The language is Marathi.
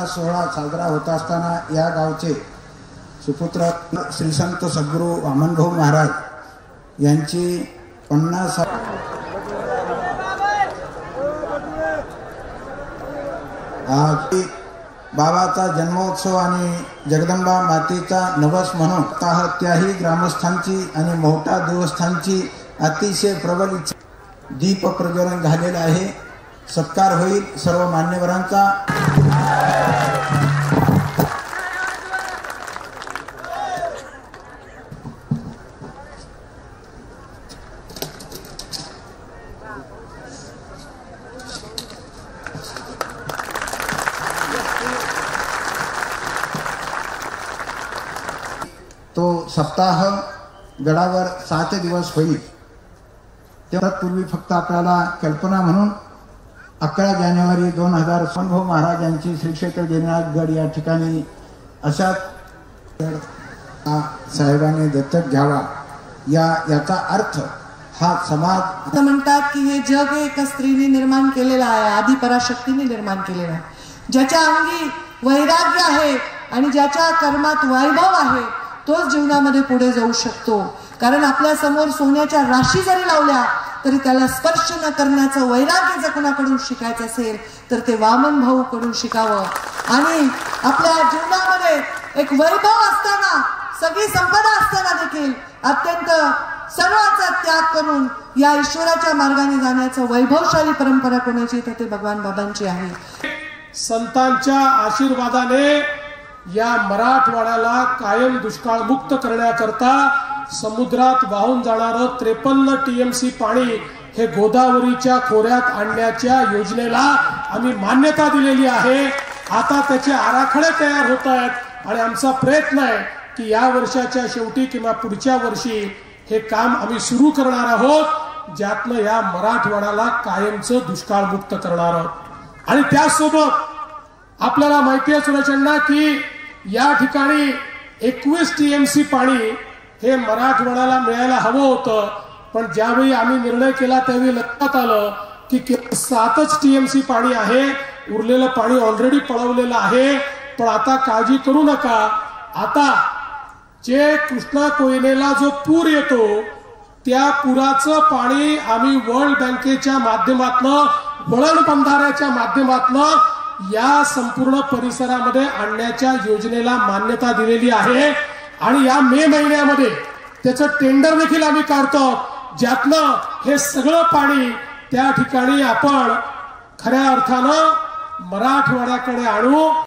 वर्धापनाचा सोहळा साजरा होत असताना या गावचे सुपुत्र श्री संत सद्गुरू वामनभाऊ महाराज यांची 50 बाबाचा जन्मोत्सव आणि जगदंबा मातेचा नवस म्हणून त्याही ग्रामस्थांची आणि मोठा देवस्थानची अतिशय प्रबल इच्छा दीप प्रज्वलन झालेला आहे। सत्कार होईल सर्व मान्यवरांचा। तो सप्ताह गडावर 7 दिवस होईल। त्यापूर्वी फक्त आपल्याला कल्पना म्हणून 11 जानेवारी 2000 वामनभाऊ महाराज यांची श्री क्षेत्र देवनाथ गड या ठिकाणी अशाच साहेबांनी दत्तक घ्यावा याचा अर्थ हा समाज म्हणतात की हे जग एका स्त्रीने निर्माण केलेलं आहे, आदि पराशक्तीने निर्माण केलेलं आहे। ज्याच्या अंगी वैराग्य आहे आणि ज्याच्या कर्मात वैभव आहे तोच जीवनामध्ये पुढे जाऊ शकतो। कारण आपल्या समोर सोन्याच्या राशी जरी लावल्या तरी त्याला स्पर्श न करण्याचं वैराग्य जर कोणाकडून शिकायचं असेल तर ते वामनभाऊ कडून शिकावं। आणि आपल्या जीवनामध्ये एक वैभव असताना सगळी संपदा असताना देखील अत्यंत सर्वाचा त्याग करून या ईश्वराच्या मार्गाने जाण्याचं वैभवशाली परंपरा कोणाची तर ते भगवान बाबांची आहे। संतांच्या आशीर्वादाने या मराठवाड्याला कायम दुष्काळ मुक्त करण्याकरता समुद्रात वाहून जाणारं 53 TMC पाणी हे गोदावरीच्या खोऱ्यात आणण्याच्या योजनेला आम्ही मान्यता दिलेली आहे। आता त्याचे आराखडे तयार होत आहेत आणि आमचा प्रयत्न आहे की या वर्षाच्या शेवटी किंवा पुढच्या वर्षी हे काम आम्ही सुरू करणार आहोत, ज्यातनं या मराठवाड्याला कायमचं दुष्काळ मुक्त करणार आहोत। आणि त्यासोबत आपल्याला माहिती आहे सुरक्षांना की या ठिकाणी 21 TMC पाणी हे मराठवाड्याला मिळायला हवं होतं, पण ज्यावेळी आम्ही निर्णय केला त्यावेळी लक्षात आलं की 7च TMC पाणी आहे, उरलेलं पाणी ऑलरेडी पळवलेलं आहे। पण आता काळजी करू नका, आता जे कृष्णा कोयनेला जो पूर येतो त्या पुराचं पाणी आम्ही वर्ल्ड बँकेच्या माध्यमातून वळण बंधाऱ्याच्या माध्यमातून या संपूर्ण परिसरामध्ये आणण्याच्या योजनेला मान्यता दिलेली आहे। आणि या मे महिन्यामध्ये त्याचं टेंडर देखील आम्ही काढतो, ज्यातनं हे सगळं पाणी त्या ठिकाणी आपण खऱ्या अर्थानं मराठवाड्याकडे आणू।